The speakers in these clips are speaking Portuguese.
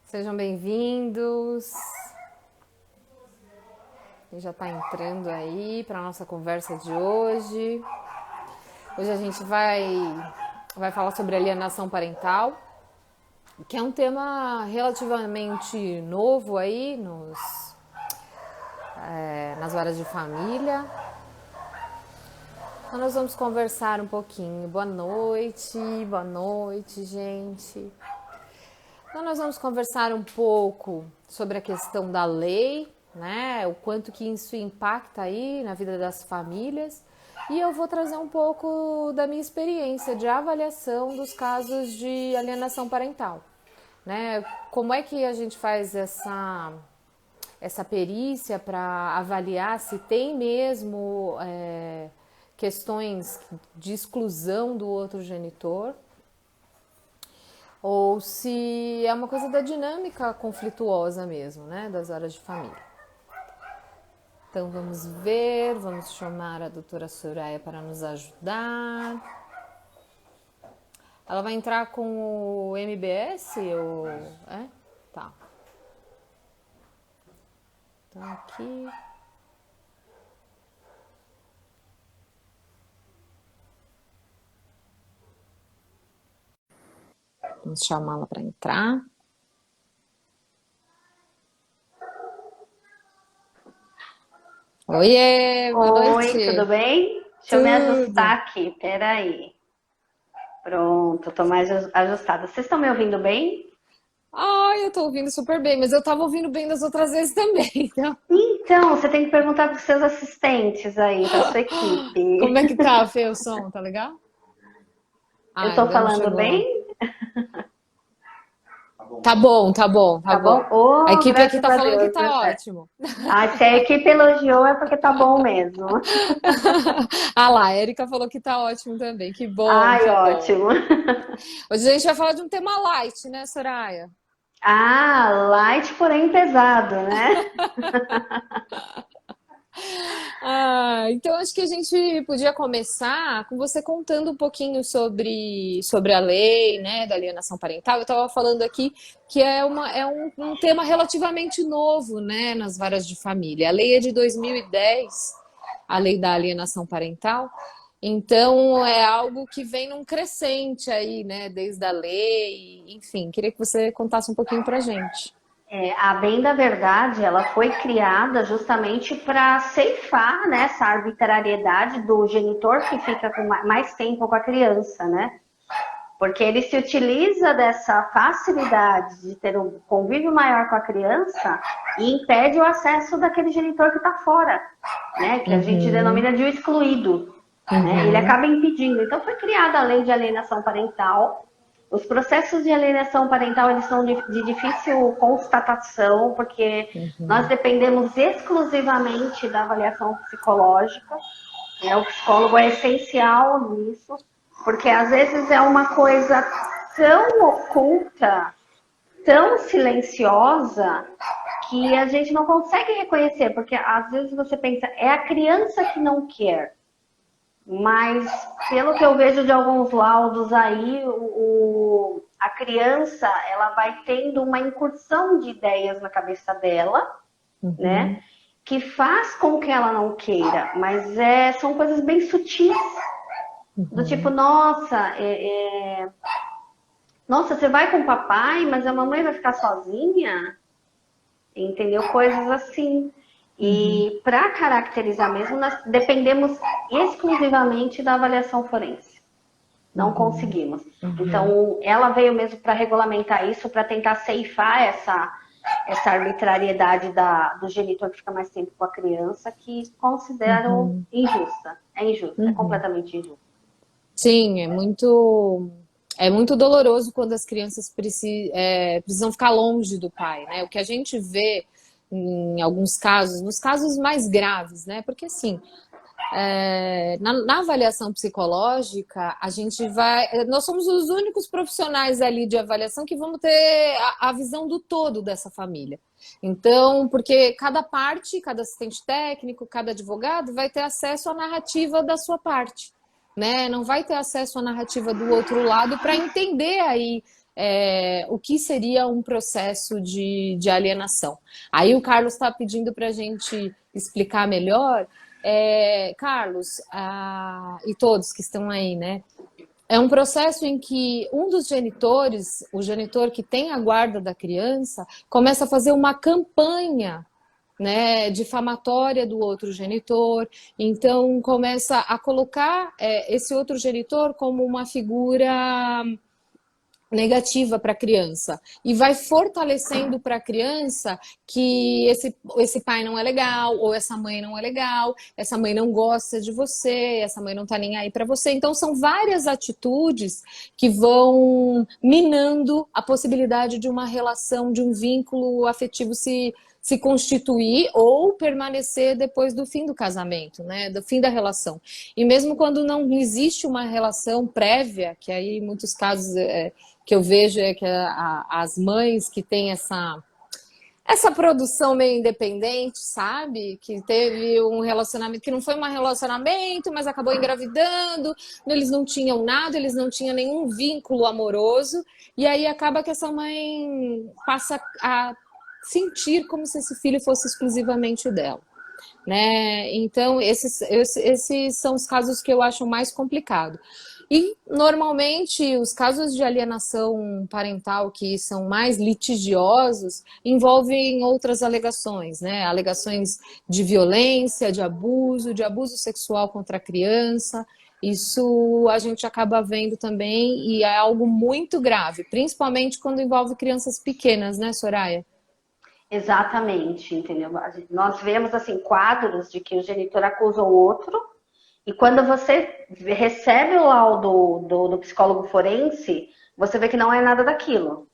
Sejam bem-vindos. Quem já está entrando aí para a nossa conversa de hoje. Hoje a gente vai falar sobre alienação parental, que é um tema relativamente novo aí nas varas de família. Então nós vamos conversar um pouquinho. Boa noite, gente. Então nós vamos conversar um pouco sobre a questão da lei, né? O quanto que isso impacta aí na vida das famílias. E eu vou trazer um pouco da minha experiência de avaliação dos casos de alienação parental, né? Como é que a gente faz essa perícia para avaliar se tem mesmo questões de exclusão do outro genitor, ou se é uma coisa da dinâmica conflituosa mesmo, né, das varas de família. Então vamos ver, vamos chamar a doutora Soraya para nos ajudar. Ela vai entrar com o MBS ou... Tá. Então aqui... Vamos chamá-la para entrar. Oiê, boa noite. Oi, tudo bem? Deixa eu me Tudo. ajustar aqui, peraí. Pronto, tô mais ajustada. Vocês estão me ouvindo bem? Ai, eu tô ouvindo super bem, mas eu tava ouvindo bem das outras vezes também, então... Então, você tem que perguntar para os seus assistentes aí, para sua equipe. Como é que tá, Fê, o som? Tá legal? Eu Ah, tô ainda não falando chegou. bem? Tá bom, tá bom, tá Tá bom? bom. A Oh, equipe aqui graças tá a falando que Deus, deu tá certo. ótimo. Ah, se a equipe elogiou é porque tá bom mesmo. Ah lá, a Erika falou que tá ótimo também. Que bom, Ai, que bom. ótimo. Hoje a gente vai falar de um tema light, né, Soraya? Ah, light, porém pesado, né? Ah, então acho que a gente podia começar com você contando um pouquinho sobre a lei, né, da alienação parental. Eu estava falando aqui que é um tema relativamente novo, né, nas varas de família. A lei é de 2010, a lei da alienação parental. Então é algo que vem num crescente aí, né, desde a lei, enfim. Queria que você contasse um pouquinho pra gente. A bem da verdade, ela foi criada justamente para ceifar, né, essa arbitrariedade do genitor que fica com mais tempo com a criança, né? Porque ele se utiliza dessa facilidade de ter um convívio maior com a criança e impede o acesso daquele genitor que está fora, né? Que a gente Uhum, denomina de o excluído, né? Ele uhum, acaba impedindo. Então foi criada a lei de alienação parental. Os processos de alienação parental eles são de difícil constatação, porque nós uhum, dependemos exclusivamente da avaliação psicológica. Né? O psicólogo é essencial nisso, porque às vezes é uma coisa tão oculta, tão silenciosa, que a gente não consegue reconhecer, porque às vezes você pensa, é a criança que não quer. Mas, pelo que eu vejo de alguns laudos aí, a criança ela vai tendo uma incursão de ideias na cabeça dela, né? uhum, Que faz com que ela não queira, mas são coisas bem sutis, do tipo, uhum. nossa, você vai com o papai, mas a mamãe vai ficar sozinha, entendeu? Coisas assim. Uhum, E para caracterizar mesmo, nós dependemos exclusivamente da avaliação forense. Não uhum, conseguimos. uhum, Então, ela veio mesmo para regulamentar isso, para tentar ceifar essa arbitrariedade do genitor que fica mais tempo com a criança, que considero uhum, injusta. É injusta, é uhum. completamente injusta. Sim, é muito doloroso quando as crianças precisam ficar longe do pai, né? O que a gente vê em alguns casos, nos casos mais graves, né? Porque assim, na avaliação psicológica, a gente vai. Nós somos os únicos profissionais ali de avaliação que vamos ter a visão do todo dessa família. Então, porque cada parte, cada assistente técnico, cada advogado vai ter acesso à narrativa da sua parte, né? Não vai ter acesso à narrativa do outro lado para entender aí. o que seria um processo de alienação. Aí o Carlos está pedindo para a gente explicar melhor. Carlos, e todos que estão aí, né? É um processo em que um dos genitores, o genitor que tem a guarda da criança, começa a fazer uma campanha, né, difamatória do outro genitor, então começa a colocar esse outro genitor como uma figura negativa para a criança e vai fortalecendo para a criança que esse pai não é legal, ou essa mãe não é legal, essa mãe não gosta de você, essa mãe não tá nem aí para você. Então são várias atitudes que vão minando a possibilidade de uma relação, de um vínculo afetivo se constituir ou permanecer depois do fim do casamento, né, do fim da relação. E mesmo quando não existe uma relação prévia, que aí em muitos casos que eu vejo que as mães que têm essa produção meio independente, sabe? Que teve um relacionamento que não foi um relacionamento, mas acabou engravidando, eles não tinham nada, eles não tinham nenhum vínculo amoroso, e aí acaba que essa mãe passa a sentir como se esse filho fosse exclusivamente dela, né? Então, esses são os casos que eu acho mais complicado. E, normalmente, os casos de alienação parental que são mais litigiosos envolvem outras alegações, né? Alegações de violência, de abuso sexual contra a criança. Isso a gente acaba vendo também e é algo muito grave, principalmente quando envolve crianças pequenas, né, Soraya? Exatamente, entendeu? Nós vemos assim quadros de que o genitor acusa o outro, e quando você recebe o laudo do psicólogo forense, você vê que não é nada daquilo,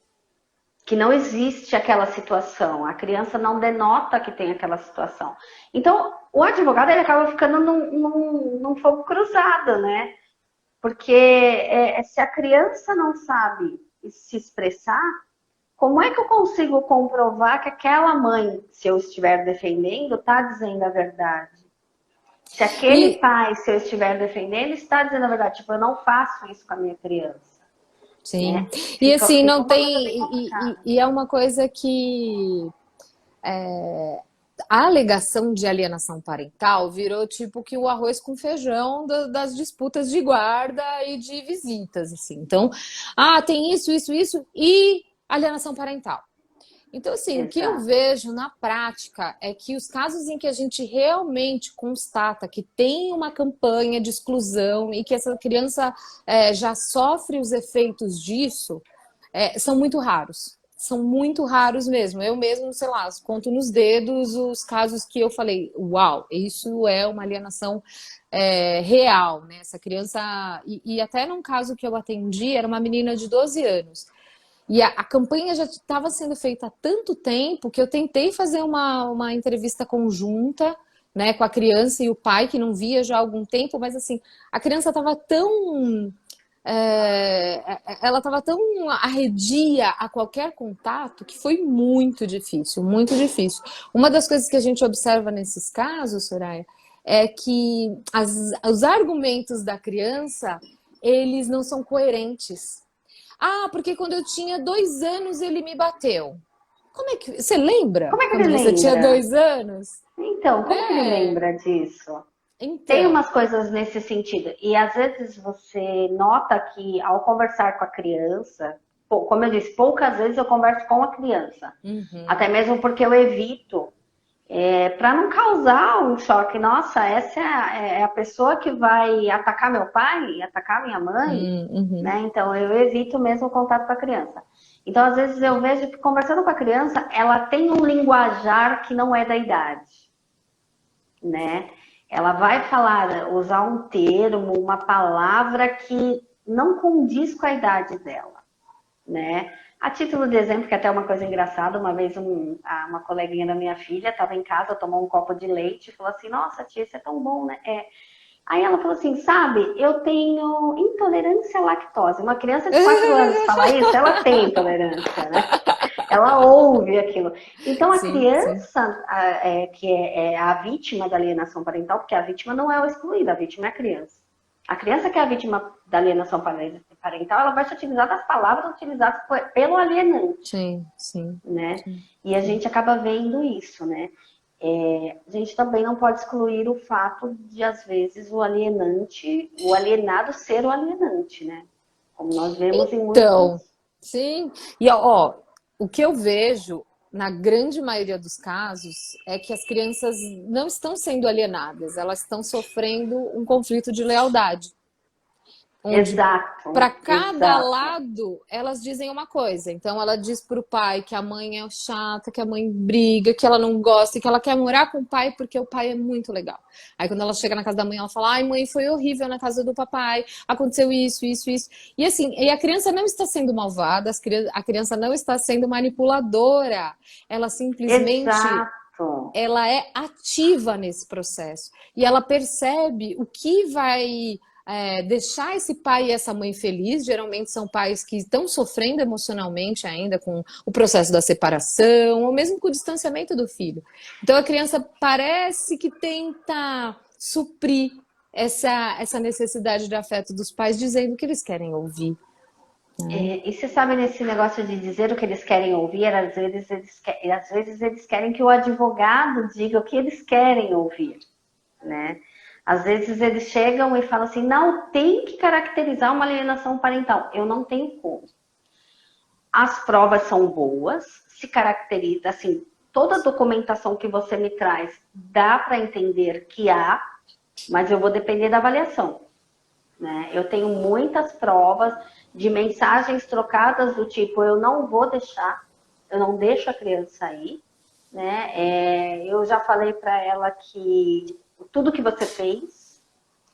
que não existe aquela situação, a criança não denota que tem aquela situação. Então, o advogado ele acaba ficando num fogo cruzado, né? Porque se a criança não sabe se expressar, como é que eu consigo comprovar que aquela mãe, se eu estiver defendendo, está dizendo a verdade? Se aquele pai, se eu estiver defendendo, está dizendo a verdade. Tipo, eu não faço isso com a minha criança. Sim. Né? E assim, não tem. E é uma coisa que. A alegação de alienação parental virou tipo que o arroz com feijão das disputas de guarda e de visitas, assim. Então, tem isso e alienação parental. Então, assim, Exato. O que eu vejo na prática é que os casos em que a gente realmente constata que tem uma campanha de exclusão e que essa criança já sofre os efeitos disso, são muito raros. São muito raros mesmo. Eu mesmo, sei lá, conto nos dedos os casos que eu falei, uau, isso é uma alienação real, né? Essa criança... E até num caso que eu atendi, era uma menina de 12 anos. E a campanha já estava sendo feita há tanto tempo que eu tentei fazer uma entrevista conjunta, né, com a criança e o pai, que não via já há algum tempo, mas assim, a criança estava tão... ela estava tão arredia a qualquer contato que foi muito difícil, muito difícil. Uma das coisas que a gente observa nesses casos, Soraya, é que os argumentos da criança, eles não são coerentes. Porque quando eu tinha 2 anos ele me bateu. Como é que... Você lembra? Como é que quando ele você lembra? Tinha 2 anos? Então, como que ele lembra disso? Então. Tem umas coisas nesse sentido. E às vezes você nota que ao conversar com a criança, como eu disse, poucas vezes eu converso com a criança. Uhum. Até mesmo porque eu evito, para não causar um choque. Nossa, essa é a pessoa que vai atacar meu pai, atacar minha mãe, uhum. né? Então eu evito mesmo o contato com a criança. Então, às vezes eu vejo que conversando com a criança, ela tem um linguajar que não é da idade, né? Ela vai usar um termo, uma palavra que não condiz com a idade dela, né? A título de exemplo, que é até uma coisa engraçada, uma vez uma coleguinha da minha filha estava em casa, tomou um copo de leite e falou assim, nossa tia, isso é tão bom, né? Aí ela falou assim, sabe, eu tenho intolerância à lactose. Uma criança de 4 anos falar isso, ela tem intolerância, né? Ela ouve aquilo. Então, a criança que é a vítima da alienação parental, porque a vítima não é o excluído, a vítima é a criança. A criança que é a vítima da alienação parental, ela vai ser utilizada as palavras utilizadas pelo alienante. Sim, sim. Né? Sim. E a gente acaba vendo isso, né? A gente também não pode excluir o fato de, às vezes, o alienado ser o alienante, né? Como nós vemos em Então, muitos... sim. E ó, o que eu vejo na grande maioria dos casos é que as crianças não estão sendo alienadas, elas estão sofrendo um conflito de lealdade, onde Exato, para cada exato. lado elas dizem uma coisa. Então ela diz para o pai que a mãe é chata, que a mãe briga, que ela não gosta, que ela quer morar com o pai porque o pai é muito legal. Aí quando ela chega na casa da mãe, ela fala: "Ai, mãe, foi horrível na casa do papai, aconteceu isso, isso, isso". E assim, e a criança não está sendo malvada, a criança não está sendo manipuladora. Ela simplesmente Exato. ela é ativa nesse processo e ela percebe o que vai deixar esse pai e essa mãe feliz. Geralmente são pais que estão sofrendo emocionalmente ainda com o processo da separação ou mesmo com o distanciamento do filho. Então a criança parece que tenta suprir essa necessidade de afeto dos pais, dizendo o que eles querem ouvir. E você sabe, nesse negócio de dizer o que eles querem ouvir, às vezes eles querem que o advogado diga o que eles querem ouvir, né? Às vezes eles chegam e falam assim: não, tem que caracterizar uma alienação parental. Eu não tenho como. As provas são boas, se caracteriza, assim, toda a documentação que você me traz dá para entender que há, mas eu vou depender da avaliação, né? Eu tenho muitas provas de mensagens trocadas do tipo: eu não vou deixar, eu não deixo a criança sair, né? Eu já falei para ela que tudo que você fez.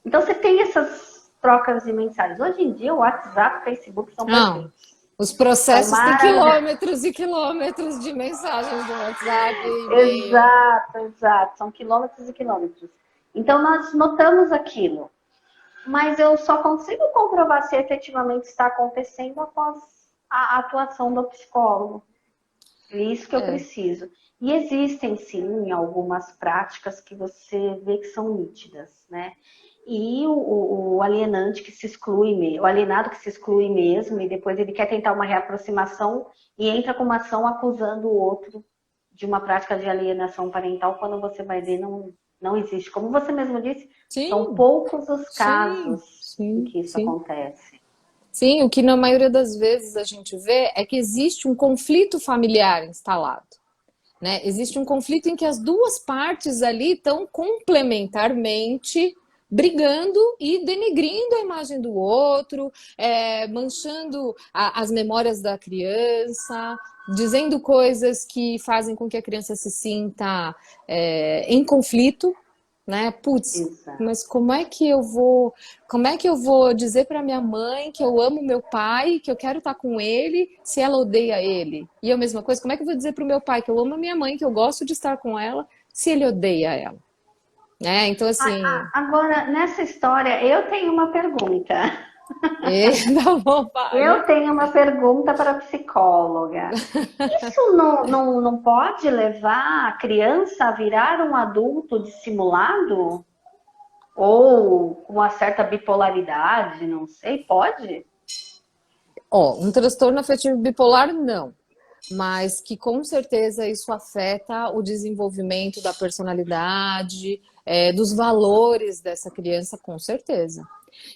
Então você tem essas trocas de mensagens. Hoje em dia o WhatsApp e o Facebook são Não, perfeitos. os São processos têm maravilhosos. quilômetros e quilômetros de mensagens do WhatsApp, e-mail. Exato, exato. São quilômetros e quilômetros. Então nós notamos aquilo. Mas eu só consigo comprovar se efetivamente está acontecendo após a atuação do psicólogo. É isso que eu É. preciso. E existem, sim, algumas práticas que você vê que são nítidas, né? E o alienante que se exclui, o alienado que se exclui mesmo, e depois ele quer tentar uma reaproximação e entra com uma ação acusando o outro de uma prática de alienação parental, quando você vai ver, não existe. Como você mesmo disse, são Sim, poucos os sim, casos em sim, que isso sim. acontece. Sim, o que na maioria das vezes a gente vê é que existe um conflito familiar instalado, né? Existe um conflito em que as duas partes ali estão complementarmente brigando e denegrindo a imagem do outro, manchando as memórias da criança, dizendo coisas que fazem com que a criança se sinta em conflito, né? Putz, Exato. mas como é que eu vou dizer para minha mãe que eu amo meu pai, que eu quero estar com ele, se ela odeia ele? E a mesma coisa, como é que eu vou dizer para o meu pai que eu amo a minha mãe, que eu gosto de estar com ela, se ele odeia ela? Né? Então, assim, Agora, nessa história, eu tenho uma pergunta. tá bom, Eu fale. tenho uma pergunta para a psicóloga. Isso não pode levar a criança a virar um adulto dissimulado? Ou com uma certa bipolaridade, não sei, pode? Ó, um transtorno afetivo bipolar, não. Mas que com certeza isso afeta o desenvolvimento da personalidade, dos valores dessa criança, com certeza.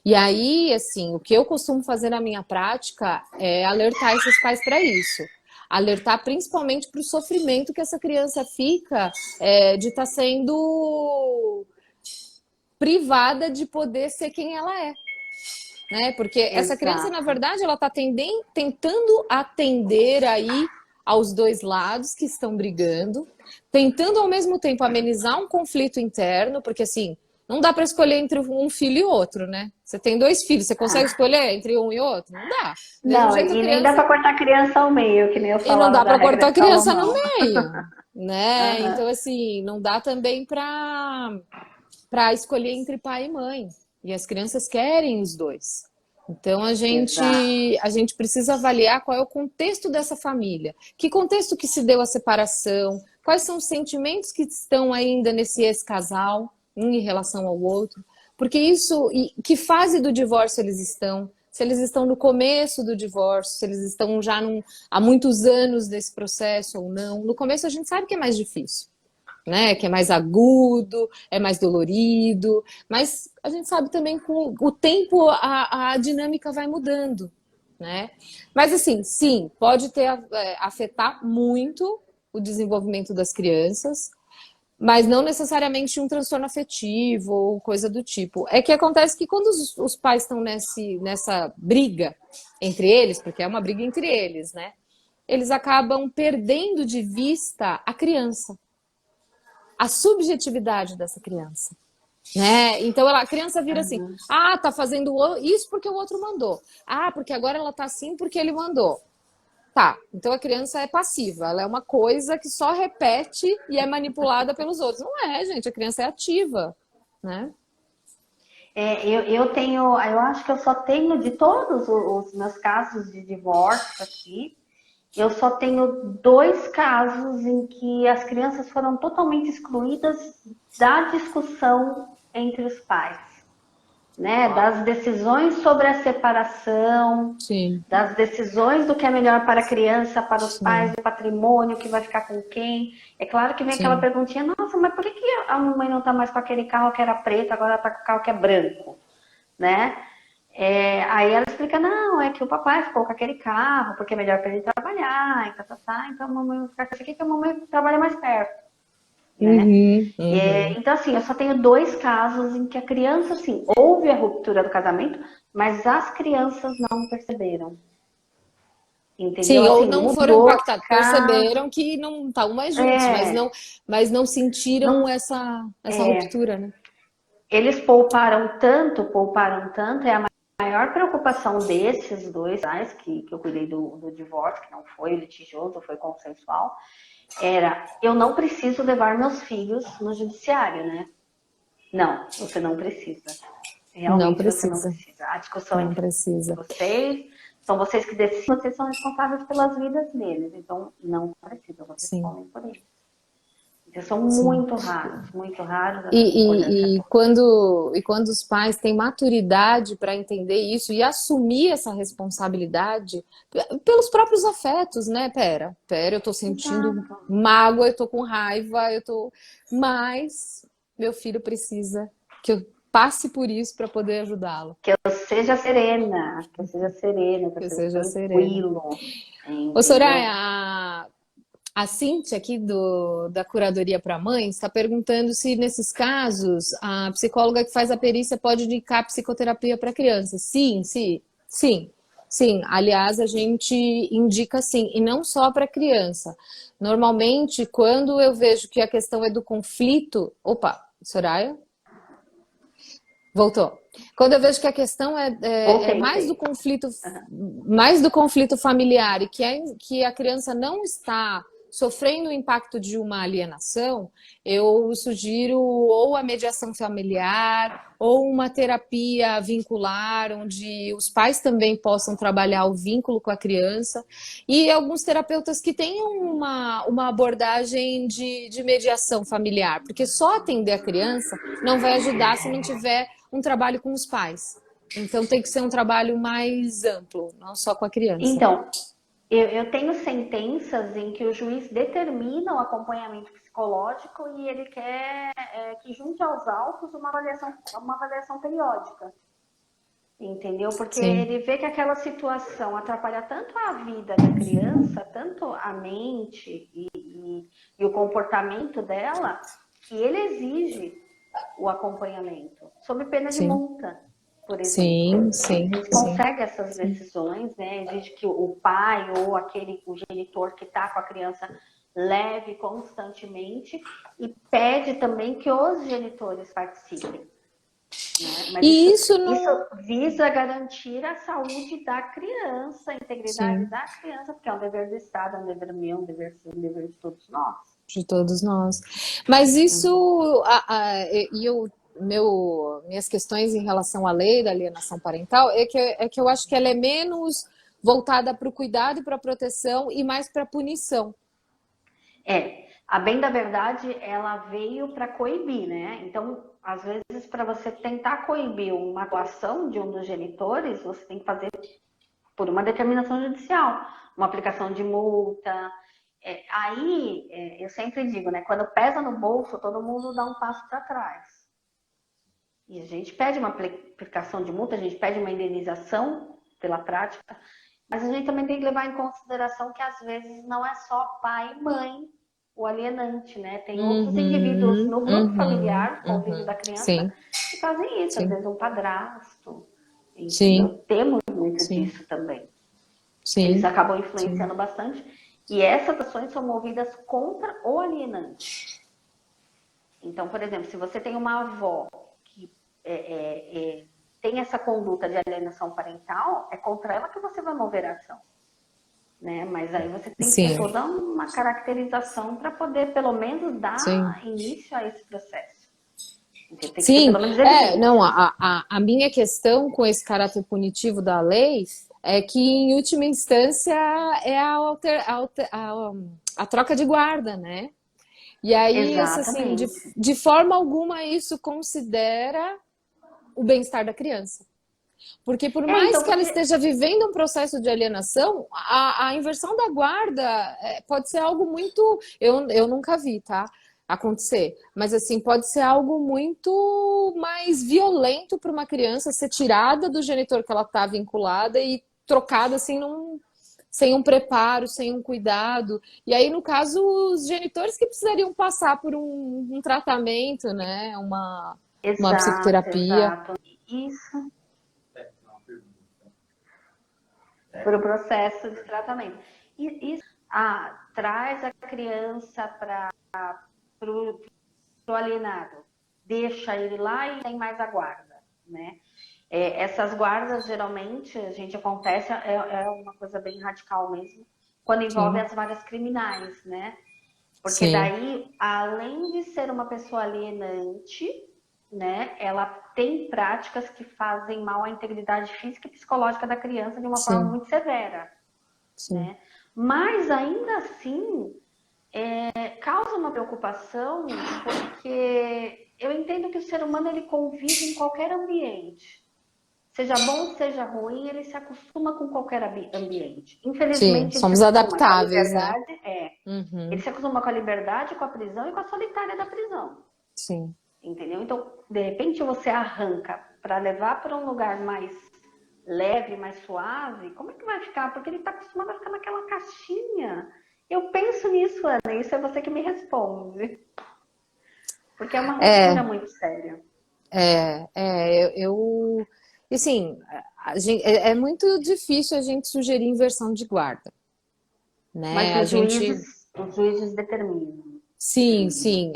E aí, assim, o que eu costumo fazer na minha prática é alertar esses pais para isso. Alertar principalmente para o sofrimento que essa criança fica de estar sendo privada de poder ser quem ela é. Né? Porque essa criança, na Exato. verdade, ela está tentando atender aí aos dois lados que estão brigando, tentando ao mesmo tempo amenizar um conflito interno, porque assim, não dá para escolher entre um filho e outro, né? Você tem dois filhos, você consegue Ah, escolher entre um e outro? Não dá. Do mesmo não, jeito, a e nem dá criança. para cortar a criança ao meio, que nem eu E não falava dá da para regra cortar a de criança no Salomão. meio, né? Aham. Então, assim, não dá também para escolher entre pai e mãe. E as crianças querem os dois. Então Exato. a gente precisa avaliar qual é o contexto dessa família. Que contexto que se deu a separação? Quais são os sentimentos que estão ainda nesse ex-casal, um em relação ao outro? Porque isso, e que fase do divórcio eles estão? se eles estão no começo do divórcio, se eles estão já há muitos anos nesse processo ou não. No começo a gente sabe que é mais difícil, né? Que é mais agudo, é mais dolorido, mas a gente sabe também que com o tempo a dinâmica vai mudando, né? Mas assim, sim, pode afetar muito o desenvolvimento das crianças, mas não necessariamente um transtorno afetivo ou coisa do tipo. É que acontece que quando os pais estão nessa briga entre eles, porque é uma briga entre eles, né? Eles acabam perdendo de vista a criança, a subjetividade dessa criança, né? Então a criança vira assim, tá fazendo isso porque o outro mandou. Porque agora ela tá assim porque ele mandou. Tá, então a criança é passiva, ela é uma coisa que só repete e é manipulada pelos outros. Não é, gente, a criança é ativa, né? Eu acho que eu só tenho, de todos os meus casos de divórcio aqui, eu só tenho 2 casos em que as crianças foram totalmente excluídas da discussão entre os pais, né? Das decisões sobre a separação, Sim. das decisões do que é melhor para a criança, para os Sim. pais, do patrimônio, que vai ficar com quem. É claro que vem aquela perguntinha, nossa, mas por que a mamãe não está mais com aquele carro que era preto, agora está com o carro que é branco, né? Aí ela explica, não, é que o papai ficou com aquele carro, porque é melhor para ele trabalhar, e então a mamãe vai ficar com esse aqui, que a mamãe trabalha mais perto. Né? Então, assim, eu só tenho 2 casos em que a criança, assim, houve a ruptura do casamento, mas as crianças não perceberam. Entendeu? Sim, ou assim, não foram mudou, impactados, perceberam que não estão mais juntos, mas não sentiram essa ruptura, né? Eles pouparam tanto, é a maior preocupação desses 2 pais que eu cuidei do divórcio, que não foi litigioso, foi consensual, era, eu não preciso levar meus filhos no judiciário, né? Não, você não precisa. Realmente você não precisa. A discussão não entre precisa. vocês, são vocês que decidem, vocês são responsáveis pelas vidas deles. Então, não precisa, vocês respondem por eles. Então, são muito raros, muito raros. E quando os pais têm maturidade para entender isso e assumir essa responsabilidade pelos próprios afetos, né? Pera, eu tô sentindo mágoa, eu tô com raiva, mas meu filho precisa que eu passe por isso para poder ajudá-lo. Que eu seja serena, que eu seja tranquilo. Ô, Soraya, a Cíntia, aqui da Curadoria para Mães, está perguntando se, nesses casos, a psicóloga que faz a perícia pode indicar psicoterapia para criança. Sim. Aliás, a gente indica sim, e não só para criança. Normalmente, quando eu vejo que a questão é do conflito... Opa, Soraya? Voltou. Quando eu vejo que a questão é mais do conflito familiar e que a criança não está sofrendo o impacto de uma alienação, eu sugiro ou a mediação familiar ou uma terapia vincular, onde os pais também possam trabalhar o vínculo com a criança, e alguns terapeutas que tenham uma abordagem de mediação familiar, porque só atender a criança não vai ajudar se não tiver um trabalho com os pais. Então tem que ser um trabalho mais amplo, não só com a criança. Então, eu tenho sentenças em que o juiz determina o acompanhamento psicológico e ele quer que junte aos autos uma avaliação periódica. Entendeu? Porque ele vê que aquela situação atrapalha tanto a vida da criança, tanto a mente e o comportamento dela, que ele exige o acompanhamento, sob pena de multa, por exemplo. Sim. A gente consegue essas decisões, né? Exige que o pai ou o genitor que está com a criança leve constantemente e pede também que os genitores participem. Né? Mas isso visa garantir a saúde da criança, a integridade da criança, porque é um dever do Estado, é um dever meu, um dever seu, um dever de todos nós. De todos nós. Mas isso, minhas questões em relação à lei da alienação parental é que eu acho que ela é menos voltada para o cuidado e para a proteção e mais para a punição. A bem da verdade, ela veio para coibir, né? Então, Às vezes, para você tentar coibir uma atuação de um dos genitores, você tem que fazer por uma determinação judicial, uma aplicação de multa. Eu sempre digo, né? Quando pesa no bolso, todo mundo dá um passo para trás. E a gente pede uma aplicação de multa, a gente pede uma indenização pela prática, mas a gente também tem que levar em consideração que às vezes não é só pai e mãe o alienante, né? Tem outros indivíduos no grupo familiar, convívio da criança, Sim, que fazem isso, às sim, vezes um padrasto, sim, entendeu? Temos muito sim, disso também. Eles sim, acabam sim, influenciando bastante. E essas ações são movidas contra o alienante. Então, por exemplo, se você tem uma avó que tem essa conduta de alienação parental, é contra ela que você vai mover a ação. Né? Mas aí você tem que ter sim, toda uma caracterização para poder, pelo menos, sim. dar início a esse processo. Tem que ter, Sim, pelo menos, evidências. não, a minha questão com esse caráter punitivo da lei é que, em última instância, é a troca de guarda, né? E aí, assim, Exatamente. de forma alguma isso considera o bem-estar da criança. Porque por mais Então, que ela porque esteja vivendo um processo de alienação, a inversão da guarda pode ser algo muito. Eu nunca vi, tá? Acontecer. Mas assim, pode ser algo muito mais violento para uma criança ser tirada do genitor que ela está vinculada e trocada assim sem um preparo, sem um cuidado. E aí, no caso, os genitores que precisariam passar por um tratamento, né? Uma exato, psicoterapia. exato. Isso para o processo de tratamento. E isso traz a criança para o alienado, deixa ele lá e tem mais a guarda, né? Essas guardas, geralmente, a gente acontece, é uma coisa bem radical mesmo, quando envolve Sim, as varas criminais, né? Porque sim, daí, além de ser uma pessoa alienante, né, ela tem práticas que fazem mal à integridade física e psicológica da criança de uma forma sim, muito severa, sim. né? Mas ainda assim, causa uma preocupação porque eu entendo que o ser humano ele convive em qualquer ambiente. Seja bom, seja ruim, ele se acostuma com qualquer ambiente. Sim, Infelizmente, ele se somos acostuma com a adaptáveis, né? liberdade, ele Uhum, se acostuma com a liberdade, com a prisão e com a solitária da prisão. sim. Entendeu? Então, de repente, você arranca para levar para um lugar mais leve, mais suave, como é que vai ficar? Porque ele está acostumado a ficar naquela caixinha. Eu penso nisso, Ana, isso é você que me responde. Porque é uma rotina É, muito séria. e assim, é muito difícil a gente sugerir inversão de guarda, Mas né? A gente, os juízes determinam. sim, sim,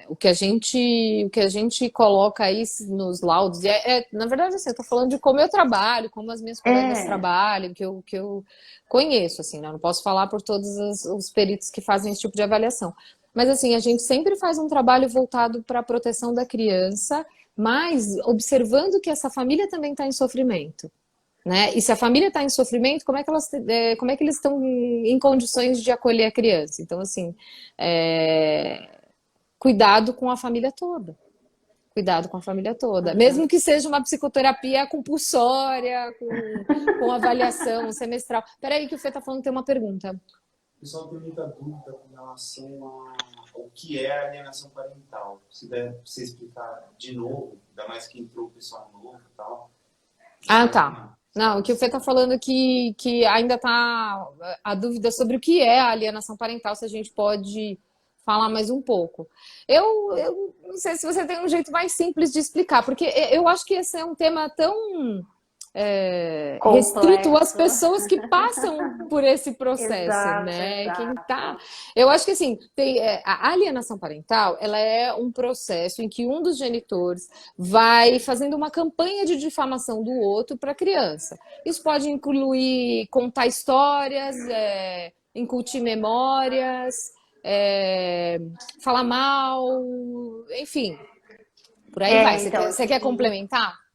o que a gente coloca aí nos laudos, na verdade, assim, eu tô falando de como eu trabalho, como as minhas colegas É, trabalham, que eu conheço, assim, né? Eu não posso falar por todos os peritos que fazem esse tipo de avaliação. Mas, assim, a gente sempre faz um trabalho voltado para a proteção da criança, mas observando que essa família também está em sofrimento. Né? E se a família está em sofrimento, como é que eles estão em condições de acolher a criança? Então, assim, é, cuidado com a família toda. Cuidado com a família toda. Mesmo que seja uma psicoterapia compulsória, com avaliação semestral. Peraí, que o Fê está falando que tem uma pergunta. O pessoal tem muita dúvida com relação ao que é alienação parental. Se der para você explicar de novo, ainda mais que entrou o pessoal novo e tal. Ah, tá. Não, o que o Fê está falando é que ainda está a dúvida sobre o que é a alienação parental, se a gente pode falar mais um pouco. Eu não sei se você tem um jeito mais simples de explicar, porque eu acho que esse é um tema tão restrito às complexo. pessoas que passam por esse processo, Exato, né? Quem tá, exato. eu acho que assim, a alienação parental, ela é um processo em que um dos genitores vai fazendo uma campanha de difamação do outro para a criança. Isso pode incluir contar histórias, incutir memórias, falar mal, enfim, por aí vai. Então, Você quer complementar?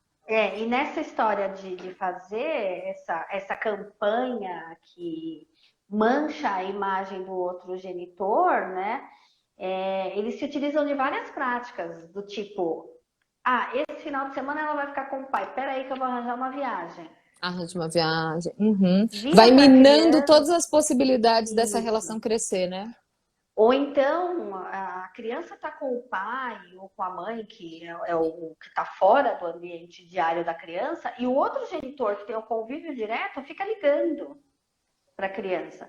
e nessa história de fazer essa campanha que mancha a imagem do outro genitor, né? Eles se utilizam de várias práticas, do tipo, esse final de semana ela vai ficar com o pai, peraí que eu vou arranjar uma viagem. Arranja uma viagem. Uhum. Vira Vai para minando criança todas as possibilidades dessa isso. relação crescer, né? Ou então a criança está com o pai ou com a mãe, que é o que está fora do ambiente diário da criança, e o outro genitor que tem o convívio direto fica ligando para a criança.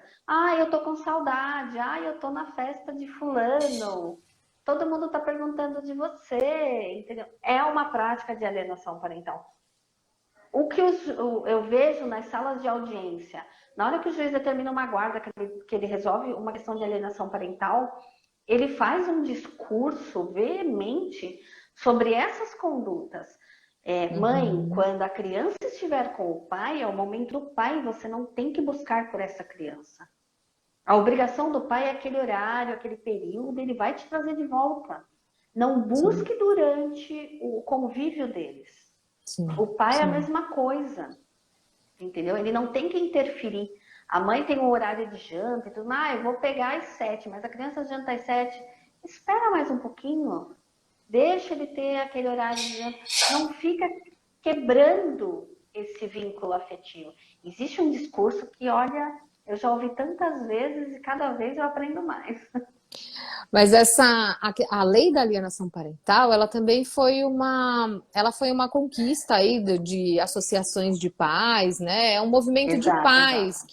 Eu tô com saudade. Eu tô na festa de fulano. Todo mundo está perguntando de você, entendeu? É uma prática de alienação parental. O que eu vejo nas salas de audiência, na hora que o juiz determina uma guarda, que ele resolve uma questão de alienação parental, ele faz um discurso veemente sobre essas condutas. Mãe, Uhum. quando a criança estiver com o pai, é o momento do pai, você não tem que buscar por essa criança. A obrigação do pai é aquele horário, aquele período, ele vai te trazer de volta. Não Sim, busque durante o convívio deles. sim, O pai é a sim. mesma coisa, entendeu? Ele não tem que interferir. A mãe tem um horário de janta e tudo. Eu vou pegar às 7, mas a criança janta às 7. Espera mais um pouquinho. Deixa ele ter aquele horário de janta. Não fica quebrando esse vínculo afetivo. Existe um discurso que, olha, eu já ouvi tantas vezes e cada vez eu aprendo mais. Mas a lei da alienação parental, ela foi uma conquista aí de associações de pais, né? É um movimento de Exato, pais exato.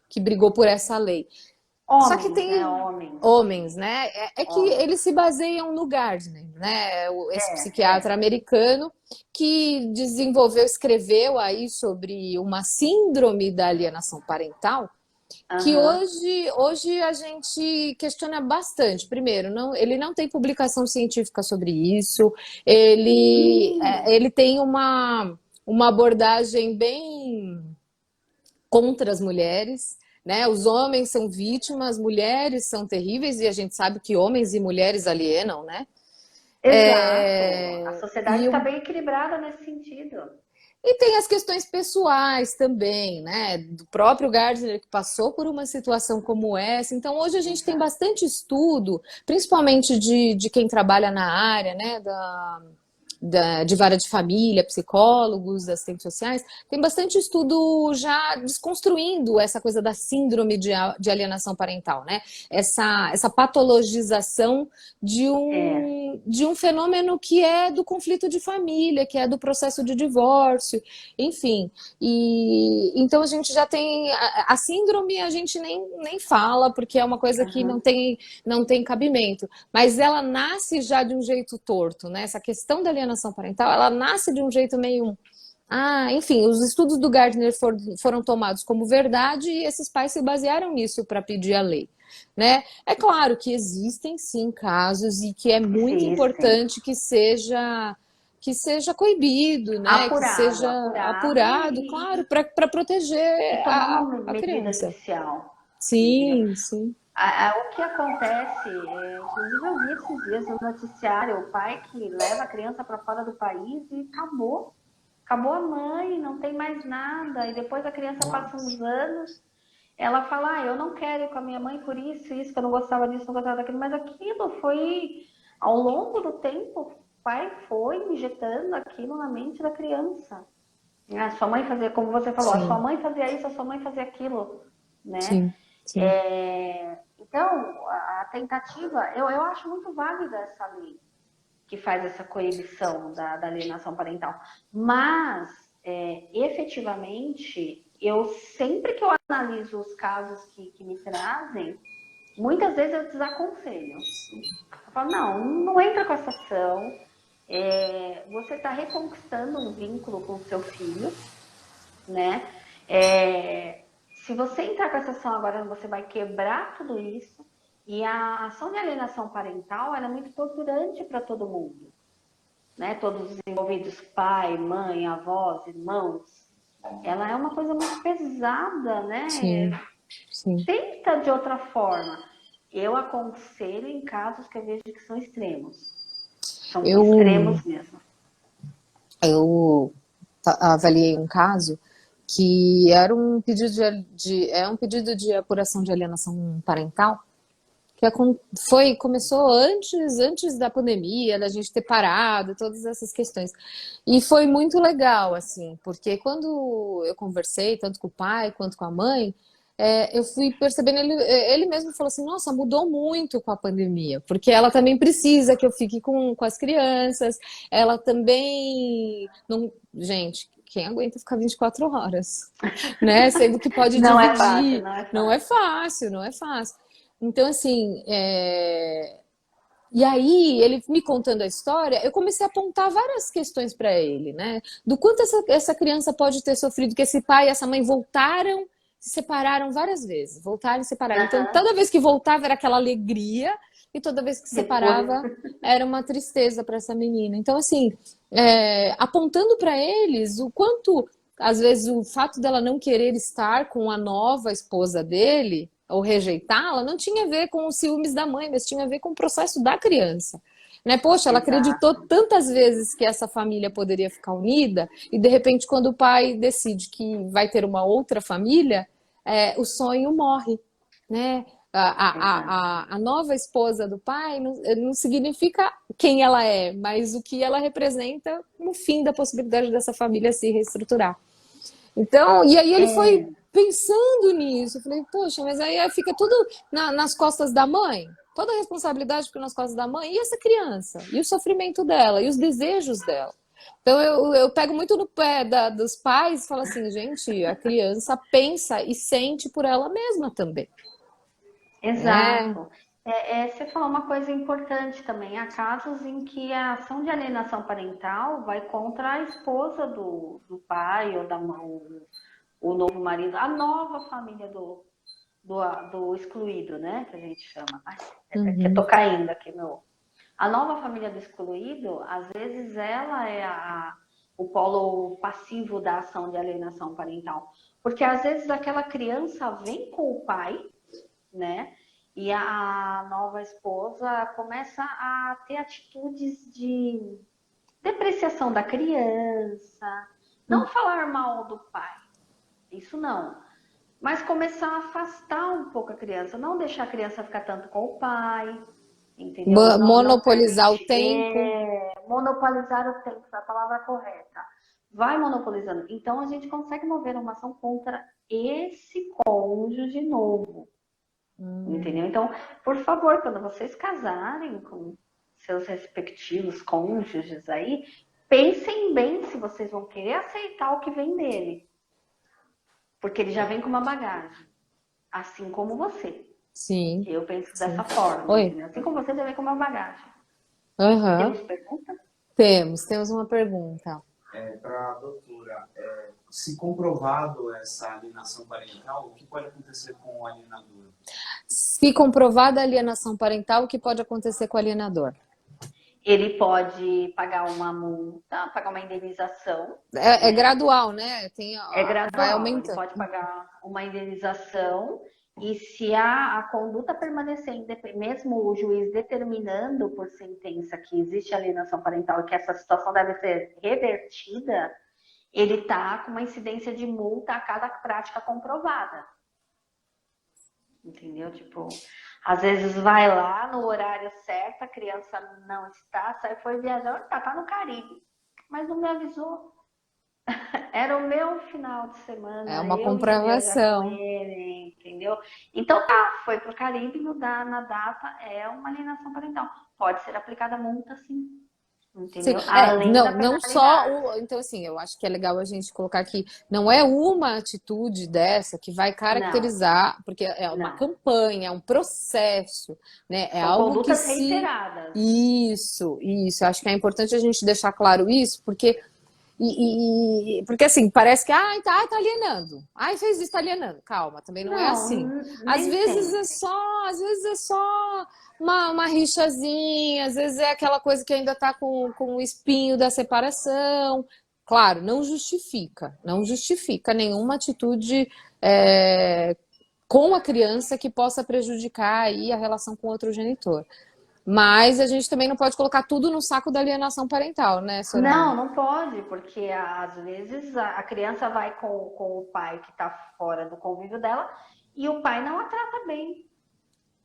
que brigou por essa lei. Só que Homens, né? tem Homens. homens, né? É que Homens. eles se baseiam no Gardner, né? Esse psiquiatra É. americano que escreveu aí sobre uma síndrome da alienação parental que Aham. hoje a gente questiona bastante. Primeiro, ele não tem publicação científica sobre isso, ele tem uma abordagem bem contra as mulheres. Né? Os homens são vítimas, mulheres são terríveis, e a gente sabe que homens e mulheres alienam, né? Exato. A sociedade E está bem equilibrada nesse sentido. E tem as questões pessoais também, né? Do próprio Gardner que passou por uma situação como essa. Então, hoje a gente tem Exato. bastante estudo, principalmente de quem trabalha na área, né? De vara de família, psicólogos, assistentes sociais, tem bastante estudo já desconstruindo essa coisa da síndrome de alienação parental, né? Essa patologização É. de um fenômeno que é do conflito de família, que é do processo de divórcio, enfim. E então a gente já tem a síndrome, a gente nem fala, porque é uma coisa que Aham. não tem cabimento, mas ela nasce já de um jeito torto, né? Essa questão da alienação parental, ela nasce de um jeito meio. Enfim, os estudos do Gardner foram tomados como verdade e esses pais se basearam nisso para pedir a lei. Né? É claro que existem sim casos e que é muito Existem. importante que seja coibido, né? Que Apurado, seja apurado apurado, claro, para e proteger tomar uma a medida criança. judicial, entendeu? Sim, sim. O que acontece, inclusive eu vi esses dias no noticiário, o pai que leva a criança para fora do país e acabou. Acabou a mãe, não tem mais nada. E depois a criança passa uns anos, ela fala, eu não quero ir com a minha mãe por isso, que eu não gostava disso, não gostava daquilo. Mas aquilo foi, ao longo do tempo, o pai foi injetando aquilo na mente da criança. A sua mãe fazia, como você falou, a sua Sim, mãe fazia isso, a sua mãe fazia aquilo, né? sim, sim. Então, a tentativa, eu acho muito válida essa lei que faz essa coibição da alienação parental. Mas, efetivamente, eu sempre que eu analiso os casos que me trazem, muitas vezes eu desaconselho. Eu falo, não entra com essa ação. Você está reconquistando um vínculo com o seu filho, né? Se você entrar com essa ação agora, você vai quebrar tudo isso. E a ação de alienação parental ela é muito torturante para todo mundo, né? Todos os envolvidos, pai, mãe, avós, irmãos. Ela é uma coisa muito pesada, né? Sim, sim. Tenta de outra forma. Eu aconselho em casos que eu vejo que são extremos. São Eu, extremos mesmo. eu avaliei um caso que era um pedido é um pedido de apuração de alienação parental, começou antes da pandemia, da gente ter parado, todas essas questões. E foi muito legal, assim, porque quando eu conversei, tanto com o pai quanto com a mãe, eu fui percebendo, ele mesmo falou assim, nossa, mudou muito com a pandemia, porque ela também precisa que eu fique com as crianças, ela também não, gente, quem aguenta ficar 24 horas, né? Sendo que pode Não é fácil, dividir, não é não é fácil. fácil, não é fácil. Então, assim, e aí, ele me contando a história, eu comecei a apontar várias questões para ele, né? Do quanto essa criança pode ter sofrido, que esse pai e essa mãe voltaram, se separaram várias vezes, voltaram e separaram. Então, Aham. toda vez que voltava era aquela alegria, e toda vez que Depois. separava era uma tristeza para essa menina. Então, assim, apontando para eles o quanto, às vezes, o fato dela não querer estar com a nova esposa dele ou rejeitá-la, não tinha a ver com os ciúmes da mãe, mas tinha a ver com o processo da criança. Né? Poxa, ela acreditou Exato. tantas vezes que essa família poderia ficar unida, e de repente, quando o pai decide que vai ter uma outra família, o sonho morre. Né? Exato. A nova esposa do pai não significa quem ela é, mas o que ela representa no fim da possibilidade dessa família se reestruturar. Então, e aí ele foi É, pensando nisso. Eu falei, poxa, mas aí fica tudo nas costas da mãe. Toda a responsabilidade fica nas costas da mãe. E essa criança? E o sofrimento dela? E os desejos dela? Então, eu pego muito no pé dos pais e falo assim, gente, a criança pensa e sente por ela mesma também. Né? exato. Você falou uma coisa importante também. Há casos em que a ação de alienação parental vai contra a esposa do pai ou da mãe, o novo marido, a nova família do excluído, né? Que a gente chama. Ai, que eu tô Uhum. caindo aqui, meu. A nova família do excluído, às vezes ela é o polo passivo da ação de alienação parental. Porque às vezes aquela criança vem com o pai, né? E a nova esposa começa a ter atitudes de depreciação da criança, não falar mal do pai, isso não. Mas começar a afastar um pouco a criança, não deixar a criança ficar tanto com o pai, entendeu? Não Monopolizar o permitir, tempo. monopolizar o tempo, é a palavra correta. Vai monopolizando. Então a gente consegue mover uma ação contra esse cônjuge novo. Entendeu? Então, por favor, quando vocês casarem com seus respectivos cônjuges aí, pensem bem se vocês vão querer aceitar o que vem dele. Porque ele já vem com uma bagagem. Assim como você. Sim, Eu penso sim. dessa forma, Oi. entendeu? Assim como você já vem com uma bagagem. Aham. Temos pergunta? Temos uma pergunta. Para a doutora, se comprovado essa alienação parental, o que pode acontecer com o alienador? Se comprovada a alienação parental, o que pode acontecer com o alienador? Ele pode pagar uma multa, pagar uma indenização, É né? gradual, né? É Vai gradual, ele aumentando. pode pagar uma indenização e se a conduta permanecer, mesmo o juiz determinando por sentença que existe alienação parental e que essa situação deve ser revertida, ele está com uma incidência de multa a cada prática comprovada. Entendeu? Tipo, às vezes vai lá no horário certo, a criança não está, foi viajar, tá no Caribe, mas não me avisou. Era o meu final de É semana, uma eu ia viajar com comprovação. ele, entendeu? Então tá, foi pro Caribe na data, é uma alienação parental. Pode ser aplicada multa, sim, Sim, entendeu? Além da não só penalidade. então assim, eu acho que é legal a gente colocar aqui, não é uma atitude dessa que vai Não, caracterizar, porque é uma não. campanha, é um processo, né? É São algo que condutas se reiteradas. isso, acho que é importante a gente deixar claro isso, porque porque assim, parece que tá alienando. Ai, fez isso, tá alienando. Calma, também não é assim. Não, nem sempre. Às vezes é só uma rixazinha, às vezes é aquela coisa que ainda tá com o espinho da separação. Claro, não justifica nenhuma atitude com a criança que possa prejudicar aí a relação com outro genitor. Mas a gente também não pode colocar tudo no saco da alienação parental, né, Soraya? Não, não pode, porque às vezes a criança vai com o pai que está fora do convívio dela e o pai não a trata bem.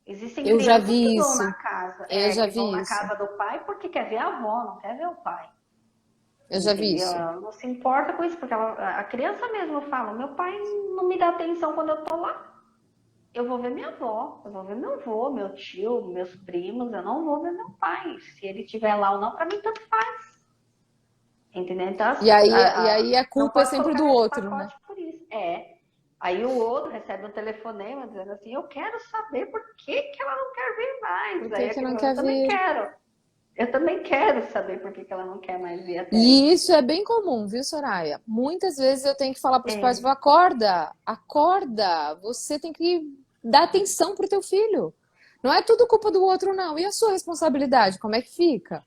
Existem Eu já crianças que vi vão isso. na casa, Eu já que vão vi na isso. casa do pai porque quer ver a avó, não quer ver o pai. Eu já vi Entendeu? isso. Ela não se importa com isso, porque a criança mesmo fala, meu pai não me dá atenção quando eu tô lá. Eu vou ver minha avó, eu vou ver meu avô, meu tio, meus primos, eu não vou ver meu pai. Se ele estiver lá ou não, para mim tanto faz. Entendeu? Então, E aí a não culpa é pode sempre colocar do nesse outro, né? pacote por isso. Aí o outro recebe um telefonema dizendo assim, eu quero saber por que, que ela não quer ver Por mais. que Aí a que não criança, eu quer também vir? quero. Eu também quero saber por que, que ela não quer mais vir até aí. E isso é bem comum, viu, Soraya? Muitas vezes eu tenho que falar para os pais, É, acorda, acorda, você tem que dar atenção pro teu filho. Não é tudo culpa do outro, não. E a sua responsabilidade, como é que fica?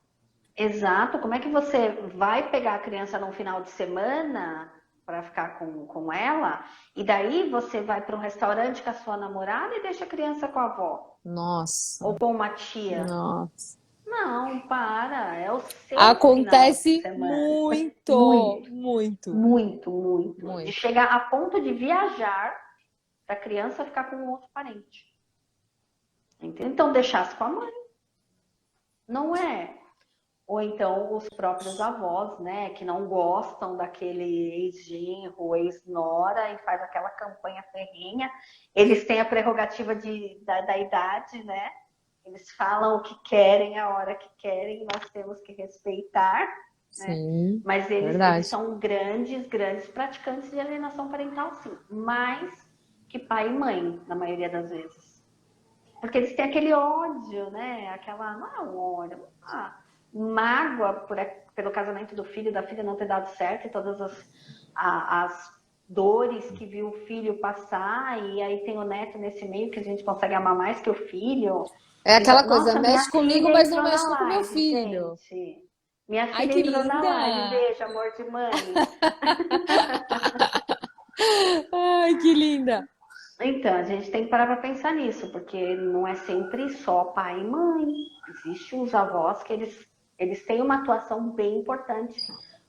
exato. Como é que você vai pegar a criança num final de semana para ficar com ela, e daí você vai para um restaurante com a sua namorada e deixa a criança com a avó ou Nossa, com uma tia? nossa. Não, para. É o seu final de Acontece semana. muito, Muito, muito, muito, muito. De muito. chegar a ponto de viajar para a criança ficar com um outro parente. Entendeu? Então, deixasse com a mãe. Não é? Ou então os próprios avós, né, que não gostam daquele ex-genro, ex-nora e faz aquela campanha ferrenha. Eles têm a prerrogativa da idade, né? Eles falam o que querem, a hora que querem, nós temos que respeitar, né? Sim, Mas eles verdade. são grandes, grandes praticantes de alienação parental, sim. Mais que pai e mãe, na maioria das vezes. Porque eles têm aquele ódio, né? Aquela, não é um ódio, uma mágoa pelo casamento do filho, da filha não ter dado certo e todas as dores que viu o filho passar, e aí tem o neto nesse meio que a gente consegue amar mais que o filho. É aquela Então, coisa, nossa, minha mexe comigo, filha mas não entrou na mexe com meu live, filho. gente. Minha Ai, filha que entrou na linda! live, beijo, amor de mãe. Ai, que linda! Então, a gente tem que parar para pensar nisso, porque não é sempre só pai e mãe. Existem os avós que eles têm uma atuação bem importante.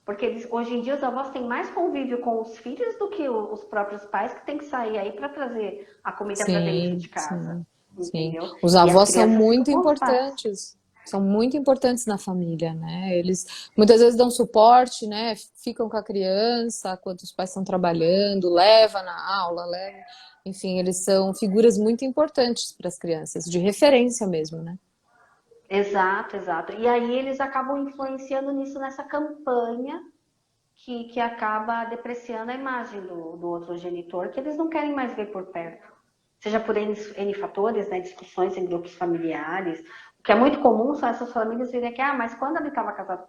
Porque hoje em dia os avós têm mais convívio com os filhos do que os próprios pais que têm que sair aí para trazer a comida para dentro Sim, de casa. sim, sim. Entendeu? Os E as avós são crianças ficam muito com os pais. importantes. São muito importantes na família, né? Eles muitas vezes dão suporte, né? Ficam com a criança quando os pais estão trabalhando, leva na aula, leva. Enfim, eles são figuras muito importantes para as crianças, de referência mesmo, né? Exato, exato. E aí eles acabam influenciando nisso, nessa campanha que acaba depreciando a imagem do outro genitor, que eles não querem mais ver por perto. Seja por N fatores, né, discussões em grupos familiares. O que é muito comum são essas famílias virem aqui, mas quando ele estava casado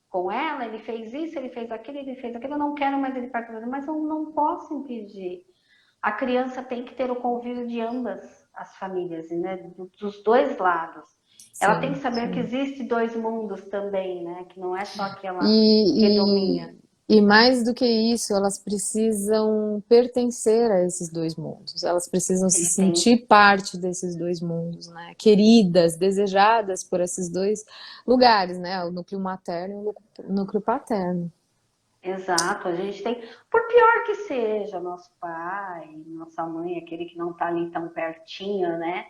com ela, ele fez isso, ele fez aquilo, eu não quero mais ele perto dele, mas eu não posso impedir. A criança tem que ter o convívio de ambas as famílias, né, dos dois lados. Ela tem que Sim, saber que sim. existe dois mundos também, né, que não é só aquela que E, domina. e mais do que isso, elas precisam pertencer a esses dois mundos. Elas precisam se Ele tem, sentir parte desses dois mundos, né? Queridas, desejadas por esses dois lugares, né? O núcleo materno e o núcleo paterno. exato, a gente tem, por pior que seja nosso pai, nossa mãe, aquele que não está ali tão pertinho, né?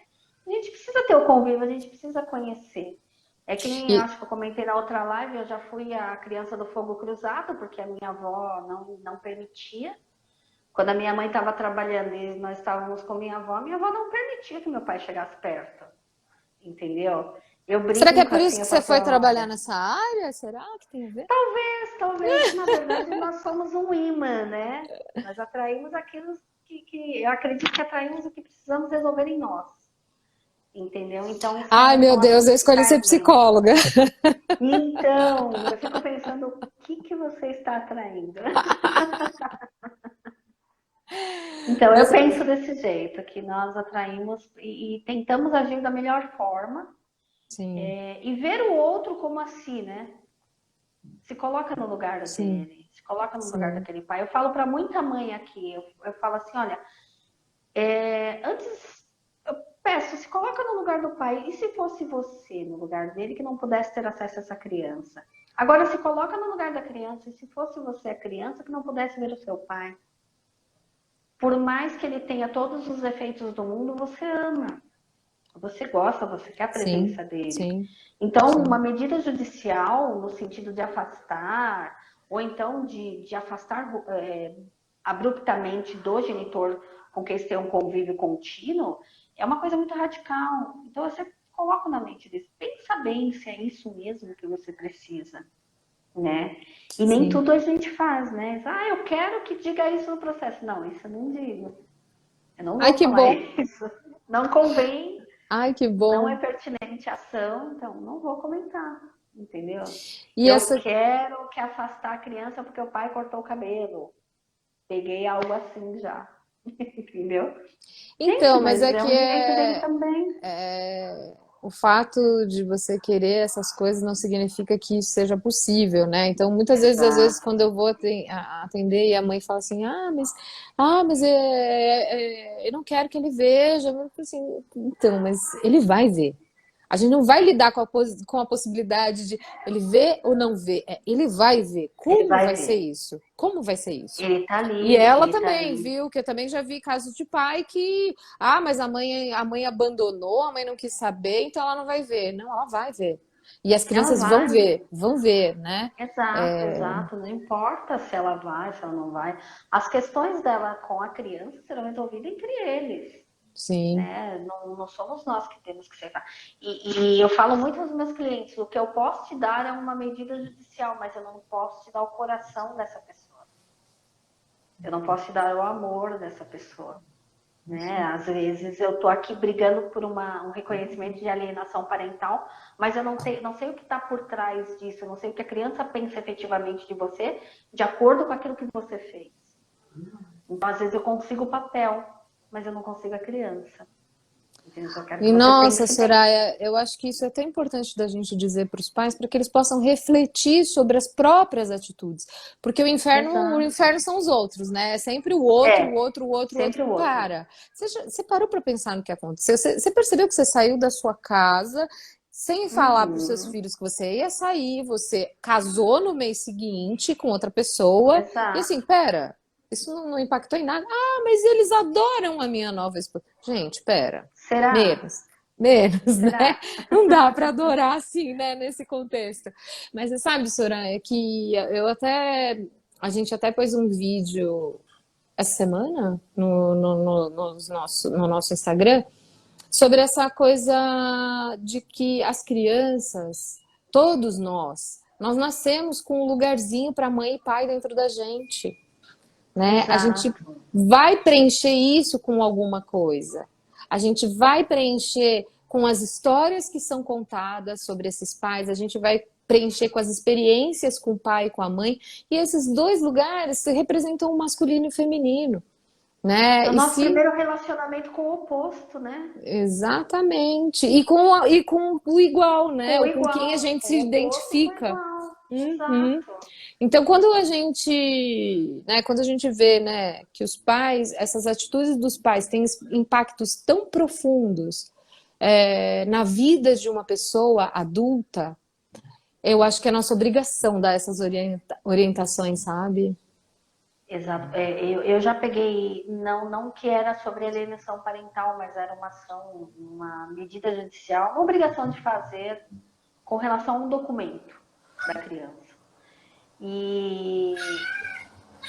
A gente precisa ter o convívio, a gente precisa conhecer. É que nem eu E acho que eu comentei na outra live, eu já fui a criança do fogo cruzado, porque a minha avó não permitia. Quando a minha mãe estava trabalhando e nós estávamos com minha avó não permitia que meu pai chegasse perto, entendeu? Eu será que é brinco por isso assim, que eu você falo assim, foi trabalhar olha, nessa área? Será que tem a ver? talvez, na verdade, nós somos um imã, né? Nós atraímos aquilo que eu acredito que atraímos o que precisamos resolver em nós, entendeu? Então, Ai, meu são Deus, eu assuntos que escolhi ser caem bem. psicóloga. Então, eu fico pensando o que você está atraindo. Então, eu Mas, penso desse jeito, que nós atraímos e tentamos agir da melhor forma, sim, e ver o outro como assim, né? Se coloca no lugar sim, dele, se coloca no lugar sim. daquele pai. Eu falo para muita mãe aqui, eu falo assim, olha, antes eu peço, se coloca no lugar do pai. E se fosse você no lugar dele que não pudesse ter acesso a essa criança? Agora se coloca no lugar da criança, e se fosse você a criança que não pudesse ver o seu pai? Por mais que ele tenha todos os defeitos do mundo, você ama. Você gosta, você quer a Sim, presença dele. sim, Então, sim. uma medida judicial, no sentido de afastar, ou então de afastar abruptamente do genitor com quem eles têm um convívio contínuo, é uma coisa muito radical. Então, você coloca na mente deles, pensa bem se é isso mesmo que você precisa, né? E nem Sim. tudo a gente faz, né? Ah, eu quero que diga isso no processo. Não, isso eu não digo. Eu não Ai, vou que falar bom. isso. Não convém, Ai, que não é bom. pertinente a ação, então não vou comentar, entendeu? E Eu essa. quero que afastar a criança porque o pai cortou o cabelo. Peguei algo assim já, entendeu? Gente, Então, mas mas é é que um direito dele também. o fato de você querer essas coisas não significa que isso seja possível, né? Então, muitas vezes, às vezes, Exato. quando eu vou atender e a mãe fala assim, eu não quero que ele veja. Eu falo assim, então, mas ele vai ver. A gente não vai lidar com a possibilidade de ele ver ou não ver. Ele vai ver. Ele Como vai vai ser ver. isso? Como vai ser isso? E ela Ele tá também, ali. viu? Que eu também já vi casos de pai que, mas a mãe abandonou, a mãe não quis saber, então ela não vai ver. Não, ela vai ver. E as Ela crianças vai ver. vão ver, né? Exato, É, exato. Não importa se ela vai, se ela não vai. As questões dela com a criança serão resolvidas entre eles. sim, Né? Não, não somos nós que temos que aceitar. E eu falo muito aos meus clientes, o que eu posso te dar é uma medida judicial, mas eu não posso te dar o coração dessa pessoa. Eu não posso te dar o amor dessa pessoa. Né? Às vezes eu estou aqui brigando por um reconhecimento de alienação parental, mas eu não sei o que está por trás disso, eu não sei o que a criança pensa efetivamente de você, de acordo com aquilo que você fez. Então, às vezes eu consigo o papel, mas eu não consigo a criança. Então, eu quero que e você nossa, pense bem. Soraya, eu acho que isso é tão importante da gente dizer para os pais, para que eles possam refletir sobre as próprias atitudes. Porque o Exato. inferno são os outros, né? É sempre o outro, o É, outro, o outro, o sempre outro. o outro. Cara, você parou para pensar no que aconteceu? Você percebeu que você saiu da sua casa sem falar para os seus Uhum. filhos que você ia sair, você casou no mês seguinte com outra pessoa, e assim, Exato. pera, isso não impactou em nada. Ah, mas eles adoram a minha nova esposa. Gente, pera. Será? Menos, menos, né? Será? Não dá para adorar assim, né, nesse contexto. Mas você sabe, Soraya, que a gente até pôs um vídeo essa semana no nosso Instagram sobre essa coisa de que as crianças, todos nós nascemos com um lugarzinho para mãe e pai dentro da gente, né? A gente Exato. vai preencher isso com alguma coisa. A gente vai preencher com as histórias que são contadas sobre esses pais, a gente vai preencher com as experiências com o pai e com a mãe, e esses dois lugares representam o masculino e o feminino, É né? o E nosso se primeiro relacionamento com o oposto, né? exatamente, e com o igual, Com né? o Ou com quem a igual, gente com se o oposto e com o identifica. igual. Uhum. Exato. Então, quando a gente vê, né, que os pais, essas atitudes dos pais têm impactos tão profundos na vida de uma pessoa adulta, eu acho que é nossa obrigação dar essas orientações, sabe? Exato. Eu já peguei, não que era sobre alienação parental, mas era uma ação, uma medida judicial, uma obrigação de fazer com relação a um documento da criança. E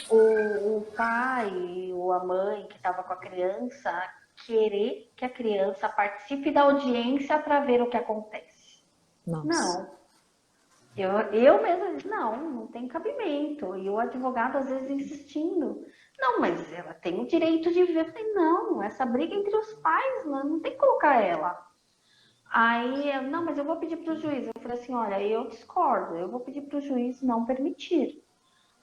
o pai ou a mãe que estava com a criança querer que a criança participe da audiência para ver o que acontece. Nossa. Não. Eu mesma disse, não tem cabimento. E o advogado às vezes insistindo. Não, mas ela tem o direito de ver. Eu falei, não, essa briga entre os pais, não tem que colocar ela. Aí, não, mas eu vou pedir para o juiz. Eu falei assim, olha, eu discordo. Eu vou pedir para o juiz não permitir.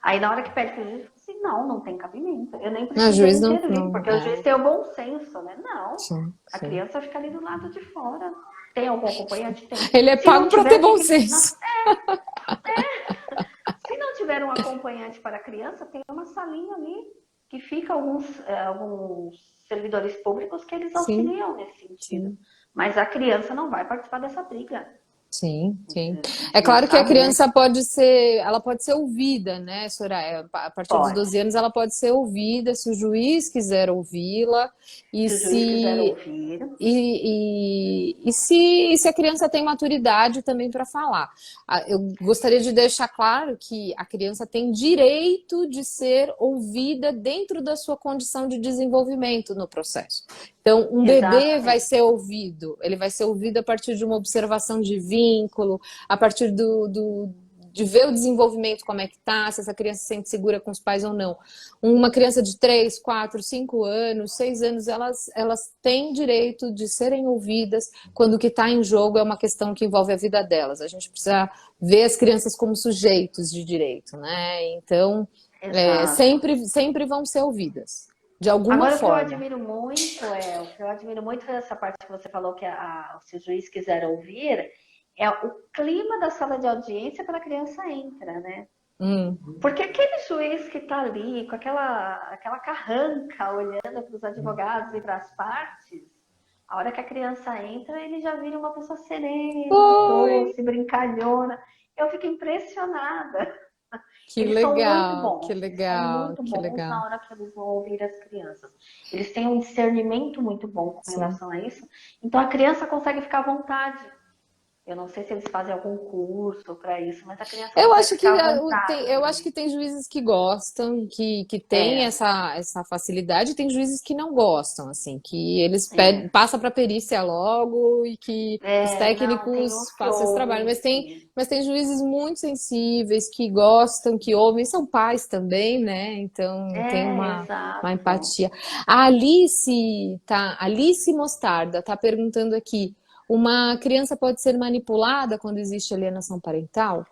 Aí, na hora que pede para o juiz, eu falei assim, não tem cabimento. Eu nem O preciso juiz intervir, porque o juiz tem o bom senso, né? Não, sim, a sim. criança fica ali do lado de fora. Tem algum acompanhante? Tem. Ele é Se não pago para ter tiver, bom fique... senso. Se não tiver um acompanhante para a criança, tem uma salinha ali que fica alguns servidores públicos que eles Sim, auxiliam nesse sentido. sim. Mas a criança não vai participar dessa briga. Sim, sim. É claro que a Justamente. criança ela pode ser ouvida, né, Soraya? A partir dos Pode. 12 anos ela pode ser ouvida se o juiz quiser ouvi-la e Se o juiz quiser se ouvir. e se a criança tem maturidade também para falar. Eu gostaria de deixar claro que a criança tem direito de ser ouvida dentro da sua condição de desenvolvimento no processo. Então, um bebê vai Exatamente. ser ouvido, ele vai ser ouvido a partir de uma observação de vínculo, a partir de ver o desenvolvimento, como é que tá, se essa criança se sente segura com os pais ou não. Uma criança de 3, 4, 5 anos, 6 anos, elas têm direito de serem ouvidas quando o que está em jogo é uma questão que envolve a vida delas. A gente precisa ver as crianças como sujeitos de direito, né? Então, Exato. sempre vão ser ouvidas, de alguma Agora, forma. o que eu admiro muito foi essa parte que você falou que se o juiz quiser ouvir, é o clima da sala de audiência quando a criança entra, né? Hum. Porque aquele juiz que está ali com aquela carranca olhando para os advogados e para as partes, a hora que a criança entra, ele já vira uma pessoa serena, Oi, doce, brincalhona. Eu fico impressionada. que Eles legal, que são legal, muito que bons legal. na hora que eles vão ouvir as crianças. Eles têm um discernimento muito bom com Sim. relação a isso. Então a criança consegue ficar à vontade. Eu não sei se eles fazem algum curso para isso, mas a criança Eu consegue acho que ficar à vontade. eu acho que tem juízes que gostam, que têm É, essa facilidade, e tem juízes que não gostam, assim, que eles é. passam para perícia logo e que os Não, tem técnicos uns que façam esse trabalho. ouvem, sim. Mas tem juízes muito sensíveis, que gostam, que ouvem, são pais também, né? Então tem uma Exato. empatia. A Alice, tá? Alice Mostarda tá perguntando aqui. Uma criança pode ser manipulada quando existe alienação parental?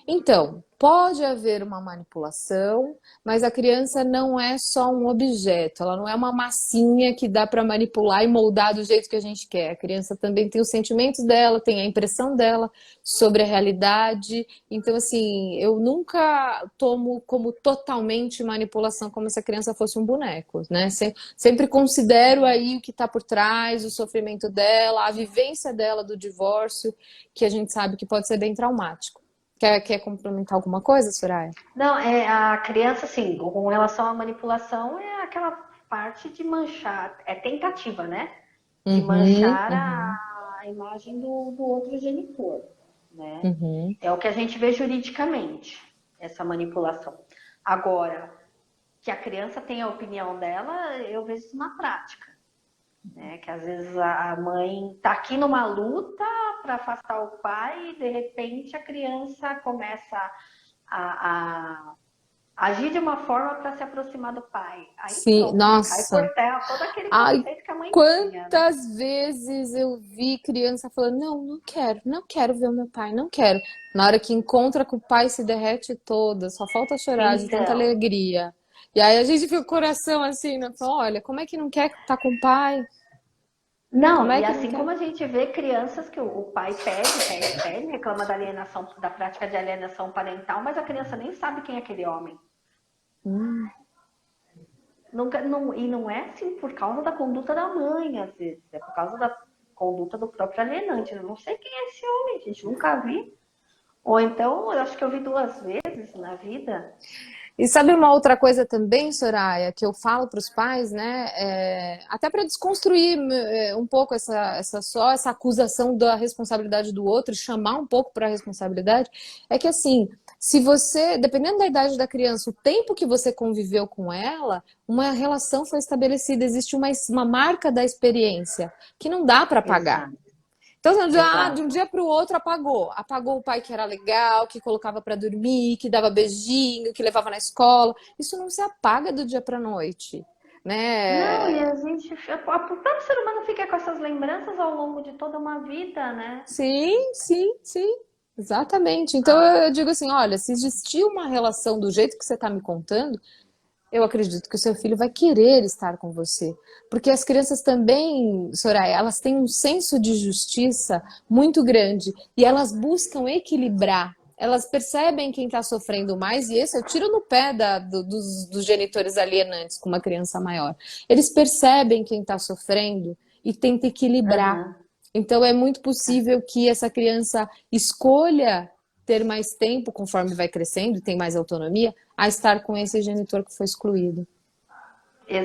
Então, pode haver uma manipulação, mas a criança não é só um objeto, ela não é uma massinha que dá para manipular e moldar do jeito que a gente quer. A criança também tem os sentimentos dela, tem a impressão dela sobre a realidade. Então, assim, eu nunca tomo como totalmente manipulação, como se a criança fosse um boneco, né? Sempre considero aí o que está por trás, o sofrimento dela, a vivência dela do divórcio, que a gente sabe que pode ser bem traumático. Quer complementar alguma coisa, Soraya? Não, é a criança, assim, com relação à manipulação, é aquela parte de manchar, é tentativa, né? De Uhum, manchar uhum, a imagem do outro genitor, né? uhum. É o que a gente vê juridicamente, essa manipulação. Agora, que a criança tem a opinião dela, eu vejo isso na prática, né? Que às vezes a mãe está aqui numa luta para afastar o pai e de repente a criança começa a agir de uma forma para se aproximar do pai. Aí Sim, pronto, cai por nossa. terra todo aquele Ai, conceito que a mãe tinha, né? quantas vezes eu vi criança falando, não, não quero ver o meu pai, não quero. Na hora que encontra com o pai, se derrete toda, só falta chorar de tanta Então, alegria. E aí a gente fica com o coração assim, né? Fala, olha, como é que não quer estar com o pai? Como não, é e que não assim quer? como a gente vê crianças que o pai pede, reclama da alienação, da prática de alienação parental, mas a criança nem sabe quem é aquele homem. Hum, Nunca, não, e não é assim por causa da conduta da mãe, às vezes, é por causa da conduta do próprio alienante. Eu não sei quem é esse homem, gente, nunca vi. Ou então, eu acho que eu vi 2 vezes na vida. E sabe uma outra coisa também, Soraya, que eu falo para os pais, né? Até para desconstruir um pouco essa acusação da responsabilidade do outro, e chamar um pouco para a responsabilidade, é que assim, se você, dependendo da idade da criança, o tempo que você conviveu com ela, uma relação foi estabelecida, existe uma marca da experiência que não dá para apagar. Exato, Então, de um exato. dia para o outro apagou. Apagou o pai que era legal, que colocava para dormir, que dava beijinho, que levava na escola. Isso não se apaga do dia para a noite, Não, e né? a gente, o próprio ser humano fica com essas lembranças ao longo de toda uma vida, né? Sim, sim, sim. Exatamente. Então Ah, eu digo assim, olha, se existir uma relação do jeito que você está me contando, eu acredito que o seu filho vai querer estar com você. Porque as crianças também, Soraya, elas têm um senso de justiça muito grande e elas buscam equilibrar. Elas percebem quem está sofrendo mais, e esse eu tiro no pé dos genitores alienantes com uma criança maior. Eles percebem quem está sofrendo e tentam equilibrar. aham. Então é muito possível que essa criança escolha ter mais tempo, conforme vai crescendo e tem mais autonomia, a estar com esse genitor que foi excluído,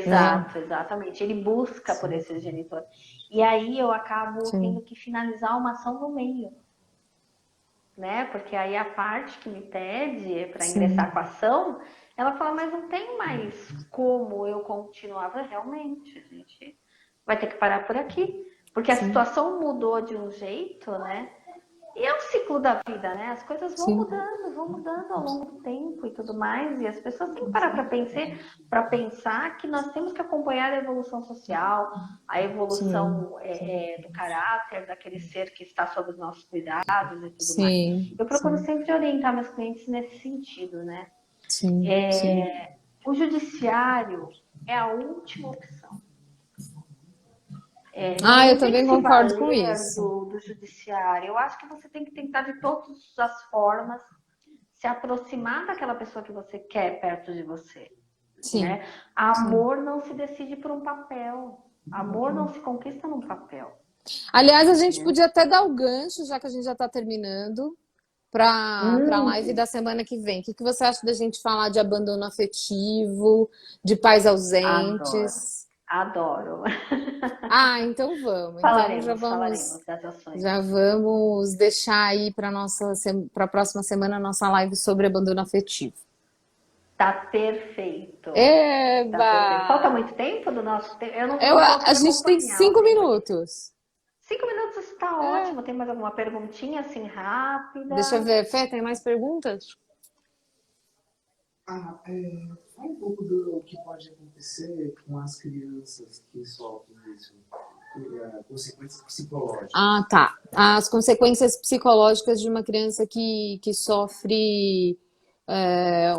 né? Exato, exatamente. Ele busca por esse genitor. E aí eu acabo tendo Sim, que finalizar uma ação no meio, né? Porque aí a parte que me pede para sim, ingressar com a ação, ela fala, mas não tem mais como eu continuar. Realmente, a gente vai ter que parar por aqui. Porque a sim, situação mudou de um jeito, né? E é o ciclo da vida, né? As coisas sim, vão mudando ao longo do tempo e tudo mais, e as pessoas têm que parar para pensar que nós temos que acompanhar a evolução social, a sim, evolução do caráter daquele ser que está sob os nossos cuidados e tudo mais. sim, Eu procuro sempre orientar meus clientes nesse sentido, né? sim, sim. O judiciário é a última opção. Ah, eu Não tem que também se concordo com valer isso. do judiciário. Eu acho que você tem que tentar de todas as formas se aproximar daquela pessoa que você quer perto de você, Sim, né? sim. Amor não se decide por um papel. Amor não se conquista num papel, Aliás, a gente né? podia até dar o gancho, já que a gente já está terminando, para a live Hum, da semana que vem. O que você acha da gente falar de abandono afetivo, de pais adoro, ausentes? adoro. Ah, então vamos. Então Falaremos, falaremos das ações. já vamos deixar aí para a próxima semana a nossa live sobre abandono afetivo. Tá perfeito. Tá perfeito. Falta Eba! muito tempo do nosso tempo? Eu não tô A conseguindo gente tem acompanhar o 5 minutos. 5 minutos está É. ótimo. Tem mais alguma perguntinha assim Deixa eu rápida? ver. Fê, tem mais perguntas? Fala um pouco do que pode acontecer com as crianças que sofrem isso, consequências Ah, psicológicas. tá. As consequências psicológicas de uma criança que sofre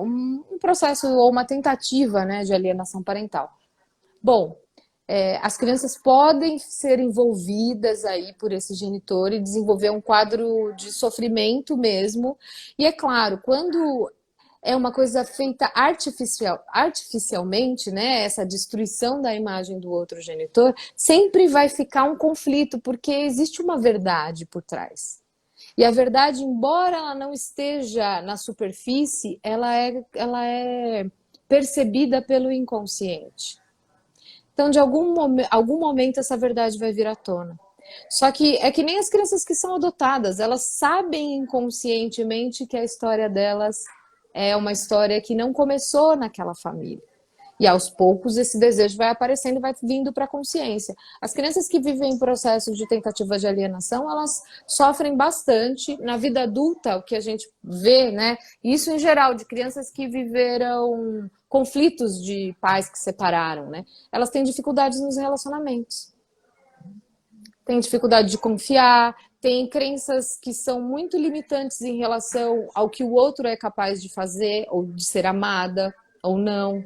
um processo ou uma tentativa, né, de alienação parental. Bom, as crianças podem ser envolvidas aí por esse genitor e desenvolver um quadro de sofrimento mesmo. E é claro, quando é uma coisa feita artificialmente, né? Essa destruição da imagem do outro genitor, sempre vai ficar um conflito, porque existe uma verdade por trás. E a verdade, embora ela não esteja na superfície, ela é percebida pelo inconsciente. Então, de algum momento, essa verdade vai vir à tona. Só que é que nem as crianças que são adotadas, elas sabem inconscientemente que a história delas é uma história que não começou naquela família. E aos poucos esse desejo vai aparecendo e vai vindo para a consciência. As crianças que vivem em processo de tentativa de alienação, elas sofrem bastante. Na vida adulta, o que a gente vê, né? Isso em geral, de crianças que viveram conflitos de pais que separaram, né? Elas têm dificuldades nos relacionamentos. Têm dificuldade de confiar, têm crenças que são muito limitantes em relação ao que o outro é capaz de fazer, ou de ser amada, ou não,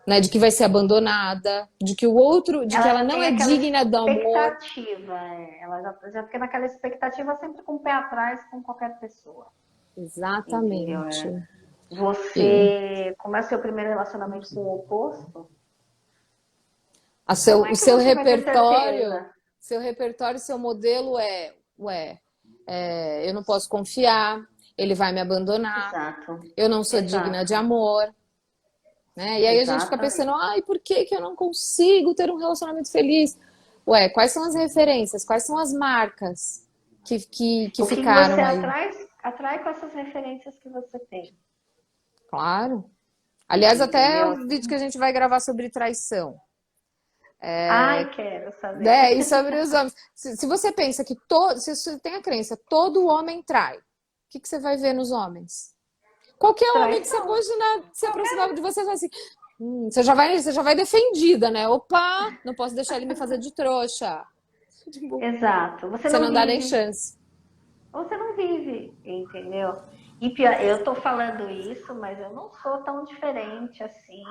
né, de que vai ser abandonada, de que o outro, de que Ela ela já não tem é aquela digna do amor. expectativa, ela já fica naquela expectativa sempre com o pé atrás com qualquer pessoa, entendeu? Exatamente. E Você começa seu primeiro relacionamento com o oposto, como o é que seu você vai ter repertório, certeza? seu modelo eu não posso confiar, ele vai me abandonar, Exato, eu não sou digna de exato, amor, né? E aí a gente fica pensando, exatamente. ai, por que que eu não consigo ter um relacionamento feliz? Quais são as referências? Quais são as marcas que O que você ficaram aí? atrai com essas referências que você tem, Claro. Aliás, até entendeu? o vídeo que a gente vai gravar sobre traição. Ai, quero saber. Né? E sobre os homens. Se você pensa que se você tem a crença, todo homem trai, o que você vai ver nos homens? Qualquer homem que você Traição. imaginar se aproximar de você, você vai assim, você já vai defendida, né? Opa, não posso deixar ele me fazer de trouxa. Tipo, Exato. Você você não não dá nem vive. chance. Você não vive, entendeu? E pior, eu tô falando isso, mas eu não sou tão diferente assim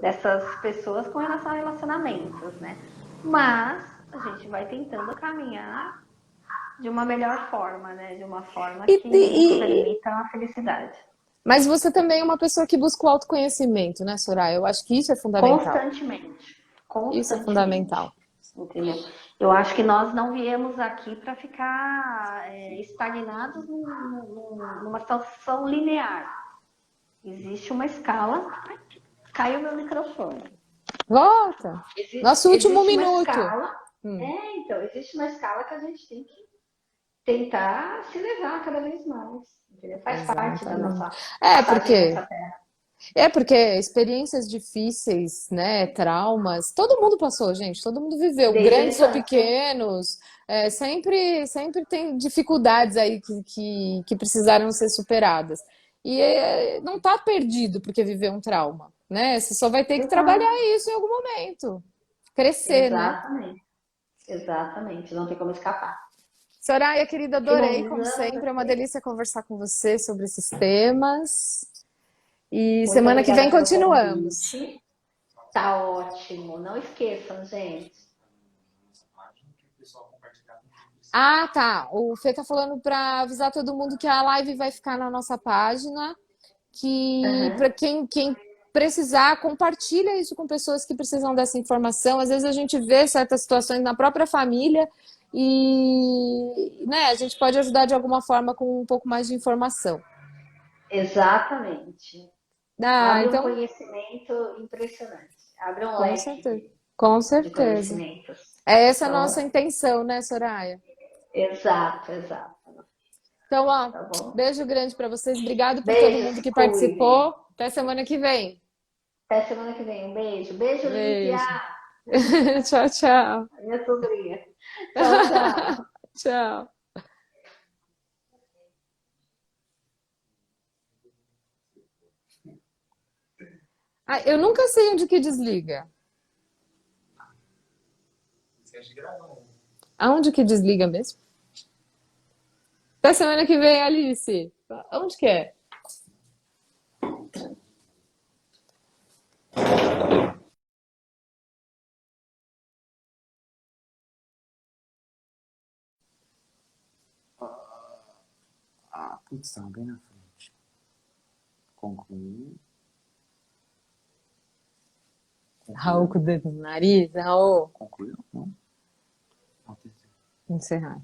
dessas pessoas com relação a relacionamentos, né? Mas a gente vai tentando caminhar de uma melhor forma, né? De uma forma E, que nos e- permita a felicidade. mas você também é uma pessoa que busca o autoconhecimento, né, Soraya? Eu acho que isso é fundamental. Constantemente. Isso é Constantemente. fundamental. entendeu? Eu acho que nós não viemos aqui para ficar estagnados numa situação linear. Existe uma escala. Caiu meu microfone. Volta! Nosso último Existe uma minuto. escala. Então, existe uma escala que a gente tem que tentar se levar cada vez mais. Entendeu? Faz parte da Exatamente. nossa É, passagem porque nessa terra. porque experiências difíceis, né, traumas, todo mundo passou, gente, todo mundo viveu, Desde a grandes ou infância. pequenos, sempre tem dificuldades aí que precisaram ser superadas. E não tá perdido porque viveu um trauma, né? Você só vai ter que Exato. trabalhar isso em algum momento, crescer, né? Exatamente. Exatamente. Não tem como escapar. Soraya, querida, adorei, como Finalizando sempre, é uma aqui. delícia conversar com você sobre esses temas. E Muito semana que obrigada vem pelo continuamos. convite. Tá ótimo. Não esqueçam, gente. Nossa página, que o pessoal compartilhar com quem precisa. Ah, tá. O Fê tá falando para avisar todo mundo que a live vai ficar na nossa página, que para Aham. quem precisar, compartilha isso com pessoas que precisam dessa informação. Às vezes a gente vê certas situações na própria família e, né, a gente pode ajudar de alguma forma com um pouco mais de informação. Exatamente. Ah, Abre um então, conhecimento impressionante. Abre um com leque certeza. Com de certeza. conhecimentos. É essa a nossa Então, intenção, né, Soraya? exato, exato. Então, ó, Tá bom? beijo grande para vocês. Obrigado por todo Beijo, mundo se que cuidem. participou. Até semana que vem. Até semana que vem. Um beijo. Beijo, Lívia. Beijo. Tchau, tchau. Minha sobrinha. Tchau, tchau. Tchau. Ah, eu nunca sei onde que desliga. Esquece de gravar. Aonde que desliga mesmo? Até semana que vem, Alice. Onde que é? Ah, putz, tá bem na frente. Concluir. Raul com o dedo no nariz. Raul. Concluiu? Não? Encerrar.